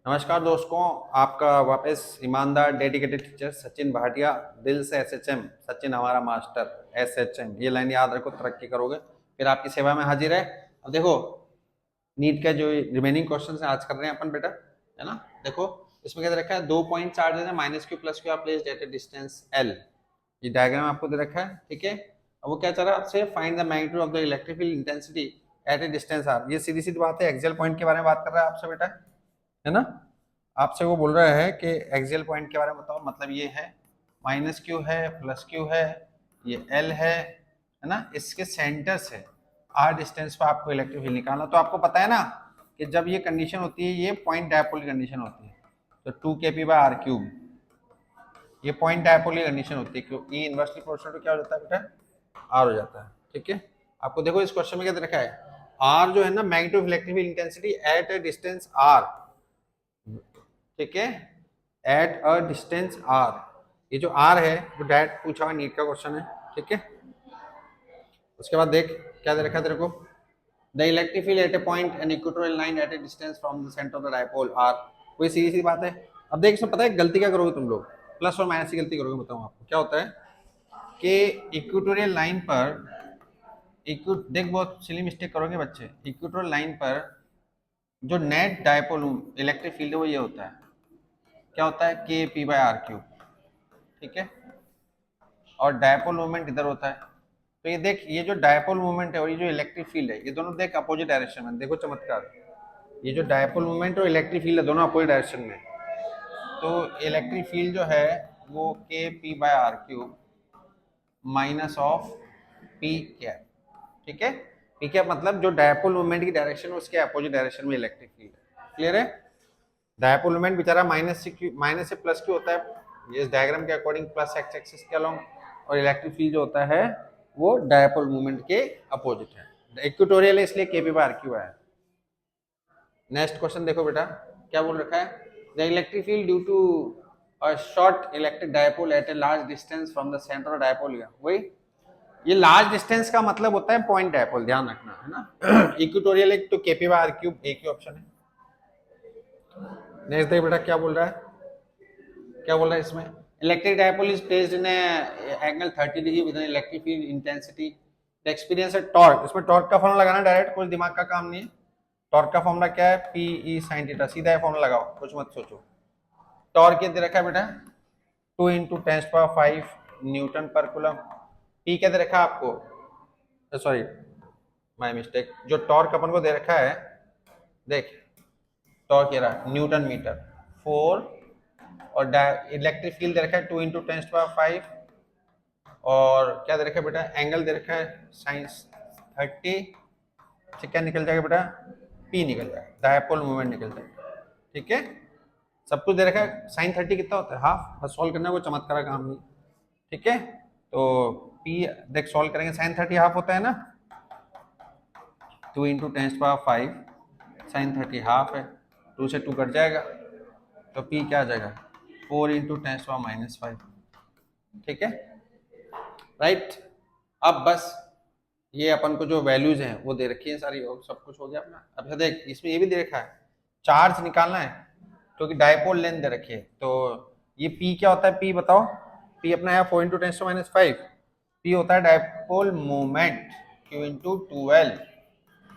नमस्कार दोस्तों, आपका वापस ईमानदार डेडिकेटेड टीचर सचिन भाटिया। दिल से एसएचएम, सचिन हमारा मास्टर। एसएचएम ये लाइन याद रखो, तरक्की करोगे। फिर आपकी सेवा में हाजिर है। अब देखो, नीट का जो रिमेनिंग क्वेश्चन है आज कर रहे हैं अपन बेटा, है ना। देखो इसमें क्या दे रखा है, 2 पॉइंट चार्जेस है, minus Q plus Q R placed at a distance L. ये डायग्राम आपको दे रखा है, ठीक है। अब वो क्या चाह रहा है आपसे, find the magnitude of the electric field intensity at a distance R. ये सीधी सीधी बात है, एक्सियल पॉइंट के बारे में बात कर रहा है आपसे बेटा, है ना। आपसे वो बोल रहा है कि एक्सियल पॉइंट के बारे में बताओ। मतलब ये है माइनस क्यू है, प्लस क्यू है, ये एल है ना। इसके सेंटर से आर डिस्टेंस पर आपको इलेक्ट्रिक फील्ड निकालना। तो आपको पता है ना कि जब ये कंडीशन होती है, ये पॉइंट डायपोल की कंडीशन होती है, तो 2kp/r³। ये पॉइंट डायपोल की कंडीशन होती है, क्योंकि इनवर्सली प्रोपोर्शनल टू क्या हो जाता है बेटा, आर हो जाता है, ठीक है। आपको देखो इस क्वेश्चन में क्या रखा है, आर जो है ना, magnitude of electric field intensity at a distance R, ठीक है, एट अ डिस्टेंस आर। ये जो आर है वो डायरेक्ट पूछा हुआ नीट का क्वेश्चन है, ठीक है। उसके बाद देख क्या दे रखा है तेरे को, the electric field at a point an equatorial line at a distance from the centre of the dipole R. कोई सीधी सी बात है। अब देख, इसमें पता है गलती क्या करोगे तुम लोग, प्लस और माइनस की गलती करोगे। बताऊँ आपको क्या होता है कि इक्वेटोरियल लाइन पर देख, बहुत सिली मिस्टेक करोगे बच्चे। इक्वेटोरियल लाइन पर जो नेट डायपोल इलेक्ट्रिक फील्ड है वो ये होता है, क्या होता है, kp/r³, ठीक है। और डायपोल मूवमेंट इधर होता है। तो ये देख, ये जो डायपोल मूवमेंट है और ये जो इलेक्ट्रिक फील्ड है, ये दोनों देख अपोजिट डायरेक्शन में। देखो चमत्कार, ये जो डायपोल मूवमेंट और इलेक्ट्रिक फील्ड है दोनों अपोजिट डायरेक्शन में। तो इलेक्ट्रिक फील्ड जो है वो kp/r³ minus of P cap, ठीक है। पी कैप मतलब जो डायपोल मूवमेंट की डायरेक्शन है उसके अपोजिट डायरेक्शन में इलेक्ट्रिक फील्ड है। क्लियर है। डायपोल मोमेंट बेचारा माइनस से प्लस क्यू होता है, इस डायग्राम के अकॉर्डिंग प्लस एक्स एक्सिस के अलोंग, और इलेक्ट्रिक फील्ड जो होता है वो डायपोल मोमेंट के अपोजिट है। इक्वेटोरियल है इसलिए kp/r³ है। नेक्स्ट क्वेश्चन देखो बेटा, क्या बोल रखा है, the electric field due to a short electric dipole at a large distance from the centre of dipole. वही, ये लार्ज डिस्टेंस का मतलब होता है पॉइंट डायपोल, ध्यान रखना, है ना। इक्वेटोरियल एक तो kp/r³ एक ही ऑप्शन है। नेक्स्ट देख बेटा क्या बोल रहा है, क्या बोल रहा है इसमें, electric dipole is placed in angle 30 degree with an electric field intensity, the experience eight torque. इसमें टॉर्क का फॉर्मूला लगाना डायरेक्ट, कुछ दिमाग का काम नहीं है। टॉर्क का फॉर्मूला क्या है, PE sin थीटा, सीधा है फॉर्मूला लगाओ, कुछ मत सोचो। टॉर्क ये दे रखा है बेटा 2 × 10⁵ न्यूटन पर कूलम। P क्या दे रखा है आपको, सॉरी माय मिस्टेक, जो टॉर्क अपन को दे रखा है, देख टॉर्क ये रहा न्यूटन मीटर 4, और इलेक्ट्रिक फील्ड दे रखा है 2 × 10⁵, और क्या दे रखा है बेटा, एंगल दे रखा है sin30। ठीक, क्या निकल जाएगा बेटा, P निकल जाएगा, डायपोल मोमेंट निकल जाएगा, ठीक है। सब कुछ दे रखा है। sin30 कितना होता है, हाफ, बस सॉल्व करना है, कोई चमत्कार का काम नहीं, ठीक है। तो P देख सॉल्व करेंगे, sin30 हाफ होता है ना, 2 × 10⁵, sin30 हाफ है, 2 से 2 कट जाएगा, तो P क्या आ जाएगा, 4 × 10⁻⁵, ठीक है, राइट। अब बस ये अपन को जो वैल्यूज हैं वो दे रखी है सारी, और सब कुछ हो गया अपना। अब देख, इसमें ये भी दे रखा है, चार्ज निकालना है, क्योंकि डायपोल लेंथ दे रखी है। तो ये P क्या होता है, P बताओ, P अपना है 4 × 10⁻⁵। P होता है डायपोल मोमेंट, Q × 12,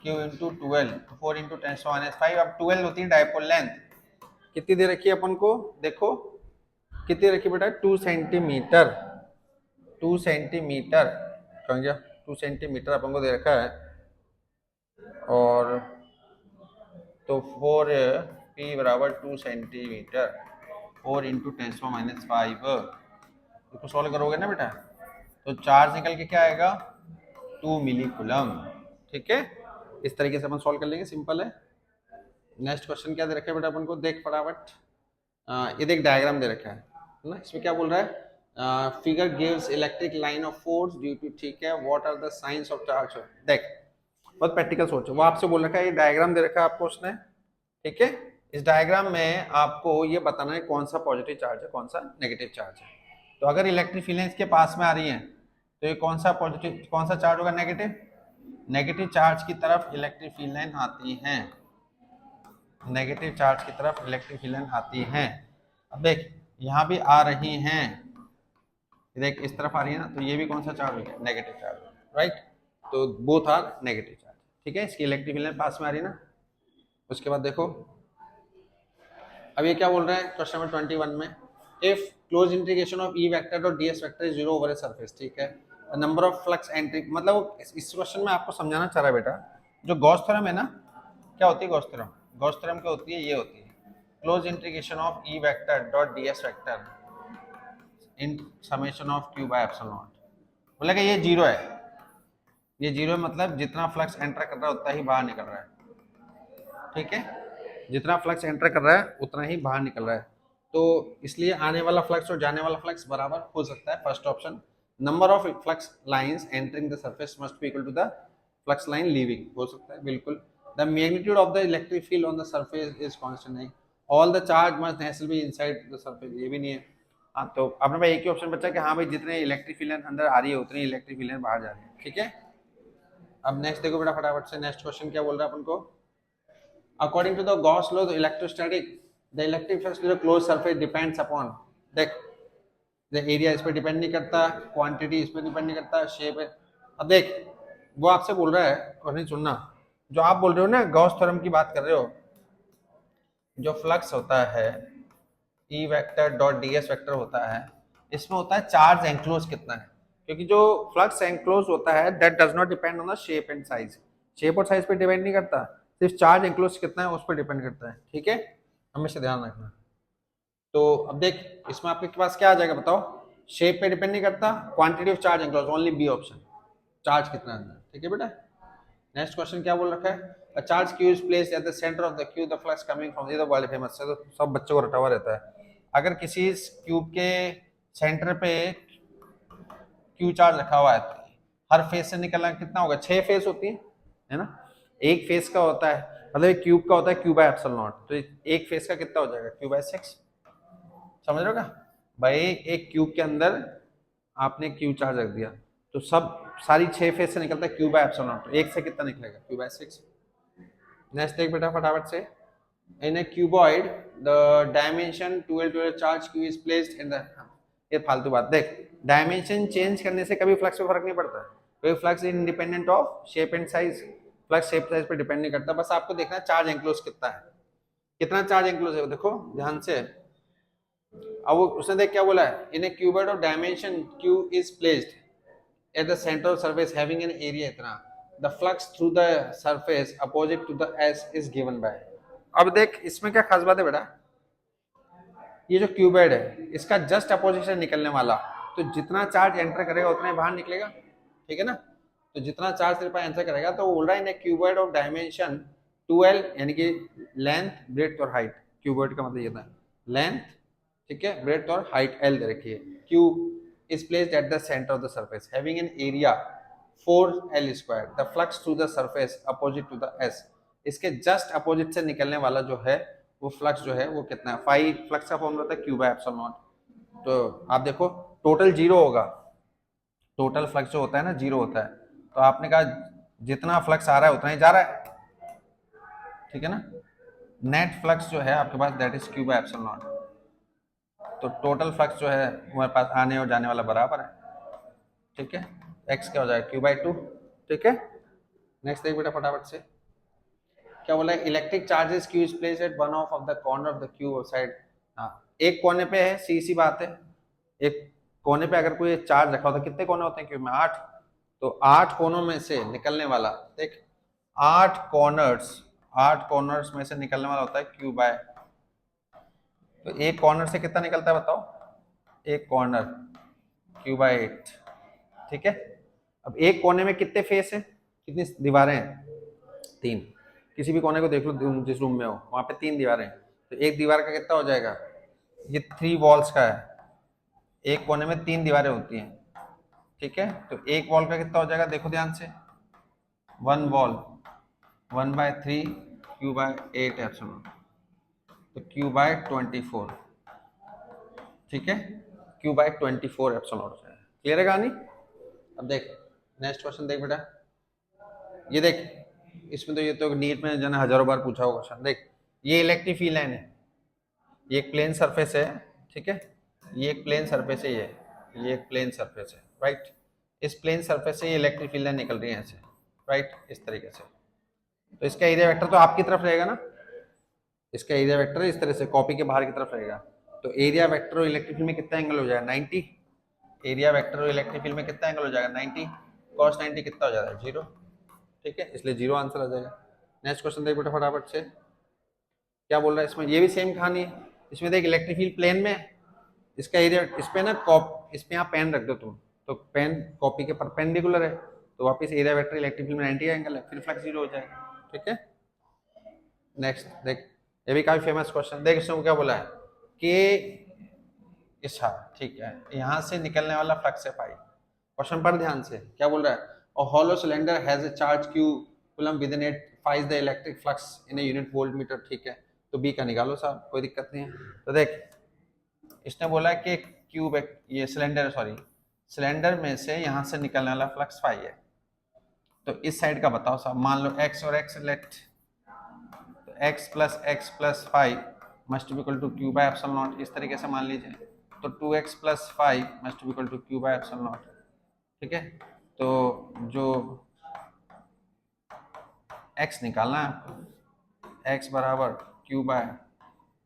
Q × 12, 4 × 10⁻⁵। अब 12 होती है डायपोल लेंथ, कितनी दे रखी है अपन को, देखो कितनी रखी बेटा, 2 सेंटीमीटर, 2 सेंटीमीटर, कौन गया, 2 सेंटीमीटर अपन को दे रखा है। और तो 4P बराबर 2 सेंटीमीटर, 4 × 10⁻⁵, इसको सॉल्व करोगे ना बेटा, तो चार्ज निकल के क्या आएगा, 2 मिली कूलम, ठीक है। इस तरीके से अपन सॉल्व कर लेंगे, सिंपल है। नेक्स्ट क्वेश्चन क्या दे रखा है बेटा अपन को, देख फटाफट। ये देख डायग्राम दे रखा है ना, इसमें क्या बोल रहा है, figure gives electric line of force due to, ठीक है, what are the science of charge. देख बहुत प्रैक्टिकल सोचो, वो आपसे बोल रखा है, ये डायग्राम दे रखा है आपको उसने, ठीक है। इस डायग्राम में आपको ये बताना है कौन सा पॉजिटिव चार्ज है, कौन सा नेगेटिव चार्ज है। तो अगर इलेक्ट्रिक फील्ड इसके पास में आ रही है, तो ये कौन सा पॉजिटिव, कौन सा चार्ज होगा, नेगेटिव। नेगेटिव चार्ज की तरफ इलेक्ट्रिक फील्ड लाइन आती है, नेगेटिव चार्ज की तरफ इलेक्ट्रिक फील्ड आती हैं। अब देख यहाँ भी आ रही हैं, देख इस तरफ आ रही है ना, तो ये भी कौन सा चार्ज हो गया, नेगेटिव चार्ज, राइट। तो बोथ आर नेगेटिव चार्ज, ठीक है, इसकी इलेक्ट्रिक फील्ड पास में आ रही है ना। उसके बाद देखो अब ये क्या बोल रहा है क्वेश्चन नंबर 21 में, if close integration of E vector और ds vector is 0 over a surface, ठीक है, नंबर ऑफ फ्लक्स एंट्री, मतलब इस क्वेश्चन में आपको समझाना चाह रहा है बेटा, जो गॉस थ्योरम है ना, क्या होती है गॉस थ्योरम, गॉस थ्योरम क्या होती है, ये होती है close integration of E vector dot ds vector in summation of q bye epsilon not. बोला कि ये जीरो है, ये जीरो है, मतलब जितना फ्लक्स एंटर कर रहा है उतना ही बाहर निकल रहा है, ठीक है, जितना फ्लक्स एंटर कर रहा है उतना ही बाहर निकल रहा है। तो इसलिए आने वाला फ्लक्स और जाने वाला फ्लक्स बराबर हो सकता है, first option. Number of flux lines entering the surface must be equal to the flux line leaving, हो सकता है बिल्कुल। The magnitude of the electric field on the surface is constant, नहीं, all the charge must necessarily be inside the surface, ये भी नहीं है। हाँ, तो अपने पास एक ही ऑप्शन बचा कि हाँ भाई जितने इलेक्ट्रिक फील्ड अंदर आ रही है उतनी इलेक्ट्रिक फील्ड बाहर जा रही है, ठीक है। अब नेक्स्ट देखो बेटा फटाफट से, नेक्स्ट क्वेश्चन क्या बोल रहा है अपन को, according to the Gauss law, the electrostatic, the electric flux to the closed surface depends upon, देख the area इस पे डिपेंड नहीं करता, क्वांटिटी इस पे डिपेंड नहीं करता, शेप है। अब देख वो आपसे बोल रहा है, और नहीं सुनना, जो आप बोल रहे हो ना गॉस थ्योरम की बात कर रहे हो, जो फ्लक्स होता है E vector dot ds vector होता है, इसमें होता है चार्ज एंक्लोज कितना है, क्योंकि जो फ्लक्स एंक्लोज होता है that does not depend on the shape and size, shape और साइज पे डिपेंड नहीं करता, सिर्फ चार्ज एंक्लोज कितना है उस पर डिपेंड करता है, ठीक है, हमेशा ध्यान रखना। तो अब देख इसमें आपके पास क्या आ जाएगा बताओ, शेप पे डिपेंड नहीं करता, quantity of charge enclose, only B option, charge कितना है अंदर, ठीक है बेटा। नेक्स्ट क्वेश्चन क्या बोल रखा है, a charge q is placed at the center of the cube, the flux coming from the world famous है, तो सब बच्चों को रटा हुआ रहता है। अगर किसी क्यूब के सेंटर पे क्यू चार्ज रखा हुआ है, हर फेस से निकलना कितना होगा, 6 फेस होती है ना, एक फेस का होता है, मतलब एक क्यूब का होता है क्यू बाय एप्सिलॉन नॉट, तो एक फेस का कितना हो जाएगा क्यू बाय 6, समझ रहे हो क्या भाई, एक क्यूब के अंदर आपने क्यू चार्ज रख दिया तो सब सारी 6 फेस से निकलता है क्यू बाय एप्सिलॉन नॉट, तो एक से कितना निकलेगा क्यू बाय 6। नेक्स्ट देख बेटा फटाफट से, in a cuboid the dimension 12 charge q is placed in the, ये फालतू बात, देख डायमेंशन चेंज करने से कभी फ्लक्स पे फर्क नहीं पड़ता, कोई flux independent of shape and size, flux shape size पे डिपेंड नहीं करता, बस आपको देखना है चार्ज एंक्लोज कितना है, कितना चार्ज एंक्लोज है, देखो ध्यान से। अब उसने देख क्या बोला है, in a cuboid of dimension q is placed at the center of surface having an area इतना, the flux through the surface opposite to the s is given by। अब देख इसमें क्या खास बात है बेटा, ये जो क्यूबॉइड है इसका जस्ट अपोजिशन निकलने वाला, तो जितना चार्ज एंटर करेगा उतना ही बाहर निकलेगा, ठीक है ना, तो जितना चार्ज तेरे पास एंटर करेगा, तो वो बोल रहा है इन क्यूबॉइड ऑफ डायमेंशन 12 यानी कि लेंथ ब्रेड्थ और हाइट, क्यूबॉइड का मतलब ये था लेंथ, ठीक है, ब्रेड्थ और हाइट एल दे रखी है, Q is placed at the center of the surface having an area 4l square, the flux through the surface opposite to the s, इसके जस्ट अपोजिट से निकलने वाला जो है वो फ्लक्स जो है वो कितना है, 5 फ्लक्स का फॉर्मूला होता है क्यू बाय एप्सिलॉन नॉट, तो आप देखो टोटल जीरो होगा, टोटल फ्लक्स जो होता है ना जीरो होता है, तो आपने कहा जितना फ्लक्स आ रहा है उतना ही जा रहा है, ठीक है ना, नेट फ्लक्स जो है आपके पास that is q by epsilon not, तो टोटल फ्लक्स जो है हमारे पास आने और जाने वाला बराबर है, ठीक है, x क्या हो जाएगा क्यू बाय 2, ठीक है। नेक्स्ट देख बेटा फटाफट से, क्या बोला है, electric charges Q is placed at one of the corner of the Q side, हाँ एक कोने पे है, सी बात है, एक कोने पे अगर कोई चार्ज रखा होता, कितने कोने होते हैं क्यू में 8, तो 8 कोनों में से निकलने वाला, देख 8 कॉर्नर्स में से निकलने वाला होता है क्यू बाय, तो एक कॉर्नर से कितना निकलता है बताओ, एक कॉर्नर क्यू बाय 8, ठीक है। अब एक कोने में कितने फेस हैं, कितनी दीवारें हैं, 3, किसी भी कोने को देख लो जिस रूम में हो वहां पे 3 दीवारें हैं, तो एक दीवार का कितना हो जाएगा, ये 3 वॉल्स का है, एक कोने में 3 दीवारें होती हैं, ठीक है, तो एक वॉल का कितना हो जाएगा, देखो ध्यान से, 1 वॉल 1/3 क्यू बाय 8 एप्सिलॉन, तो क्यू बाय 24, ठीक है, क्यू बाय 24 एप्सिलॉन, क्लियर है कहानी। अब देख नेक्स्ट क्वेश्चन देख बेटा, ये देख इसमें तो ये तो नीट में जाना हजारों बार पूछा होगा क्वेश्चन, देख ये इलेक्ट्रिक फील्ड लाइन है, ये एक प्लेन सरफेस है, ठीक है, ये एक प्लेन सरफेस है, ये एक प्लेन सरफेस है, राइट। इस प्लेन सरफेस से ये इलेक्ट्रिक फील्ड लाइन निकल रही है ऐसे, राइट, इस तरीके से। तो इसका एरिया वेक्टर तो आपकी तरफ रहेगा ना, इसका एरिया वेक्टर इस तरह से कॉपी के बाहर की तरफ रहेगा। तो एरिया वेक्टर और इलेक्ट्रिक फील्ड में कितना एंगल हो जाएगा, 90। एरिया वेक्टर और इलेक्ट्रिक फील्ड में कितना एंगल हो जाएगा, 90। cos 90 कितना हो जाएगा, 0, ठीक है, इसलिए 0 आंसर आ जाएगा। नेक्स्ट क्वेश्चन देख बेटा फटाफट से, क्या बोल रहा है इसमें, ये भी सेम कहानी है। इसमें देख इलेक्ट्रिक फील्ड प्लेन में, इसका एरिया, इस पे ना इस पे यहाँ पेन रख दो तुम, तो पेन कॉपी के परपेंडिकुलर है, तो वापस एरिया वेक्टर इलेक्ट्रिक फील्ड में 90 एंगल है, फिर फ्लक्स 0 हो जाएगा, ठीक है। नेक्स्ट देख, ये भी काफी फेमस क्वेश्चन, देख इसमें क्या बोला है कि इशा, ठीक है, यहाँ से निकलने वाला फ्लक्स है पाई। क्वेश्चन पर ध्यान से क्या बोल रहा है, a hollow cylinder has a charge q coulomb with in it, find the electric flux in a unit volt meter, ठीक है। तो बी का निकालो साहब, कोई दिक्कत नहीं है। तो देख इसने बोला कि क्यूब, ये सिलेंडर, सॉरी सिलेंडर में से यहाँ से निकलने वाला फ्लक्स फाई है। तो इस साइड का बताओ साहब, मान लो x और x लेट, तो x plus five must be equal to q by epsilon not, इस तरीके से मान लीजिए। तो 2x plus five must be equal to q by epsilon not, ठीक है। तो जो x निकालना है आपको, x बराबर q by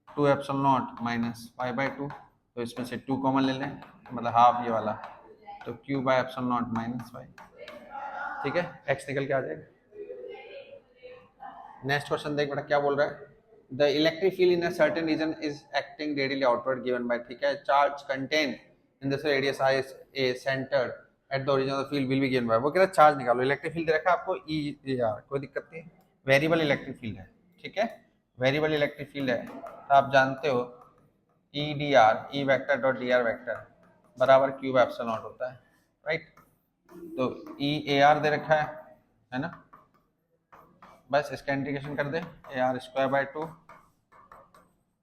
2 epsilon not minus five by 2, तो इसमें से 2 कॉमन ले लें, मतलब हाफ ये वाला, तो Q by epsilon not minus five, ठीक है, x निकल के आ जाएगा। नेक्स्ट क्वेश्चन देख बेटा क्या बोल रहा है, the electric field in a certain region is acting radially outward given by, ठीक है, charge contain in this radius I a centre at the origin of the field will be given by, वो कह रहा है charge निकालो, electric field दे रखा है आपको ई आर, कोई दिक्कत नहीं, वेरिएबल इलेक्ट्रिक फील्ड है, ठीक है, वेरिएबल इलेक्ट्रिक फील्ड है, तो आप जानते हो E D R, E vector dot D R vector बराबर क्यूब एप्सिलॉन नॉट होता है, राइट। तो ई ए आर दे रखा है ना, बस इसका इंटीग्रेशन कर दे, ए आर स्क्वायर बाय 2,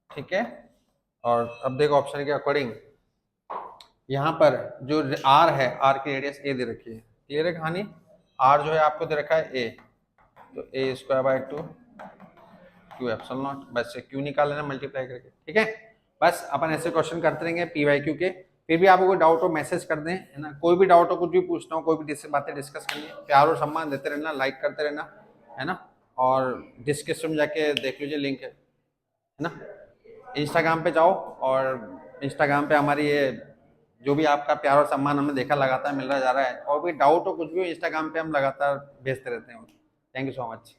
ठीक है। और अब देखो ऑप्शन के अकॉर्डिंग, यहाँ पर जो आर है, आर की रेडियस ए दे रखी है, क्लियर है कहानी, आर जो है आपको दे रखा है ए, तो a square by 2 q epsilon not, बस से क्यू निकाल लेना मल्टीप्लाई करके, ठीक है। बस अपन ऐसे क्वेश्चन करते रहेंगे पी वाई क्यू के। फिर भी आपको कोई डाउट हो मैसेज कर दें, है ना, कोई भी डाउट हो, कुछ भी पूछना हो, कोई भी बातें डिस्कस करनी है, प्यार और सम्मान देते रहना, लाइक करते रहना, है ना, और डिस्क्रिप्शन में जाके देख लीजिए, लिंक है ना। इंस्टाग्राम पे जाओ, और इंस्टाग्राम पे हमारी ये जो भी आपका प्यार और सम्मान हमने देखा लगातार मिल रहा जा रहा है, और भी डाउट हो कुछ भी हो, इंस्टाग्राम पे हम लगातार भेजते रहते हैं। Thank you so much.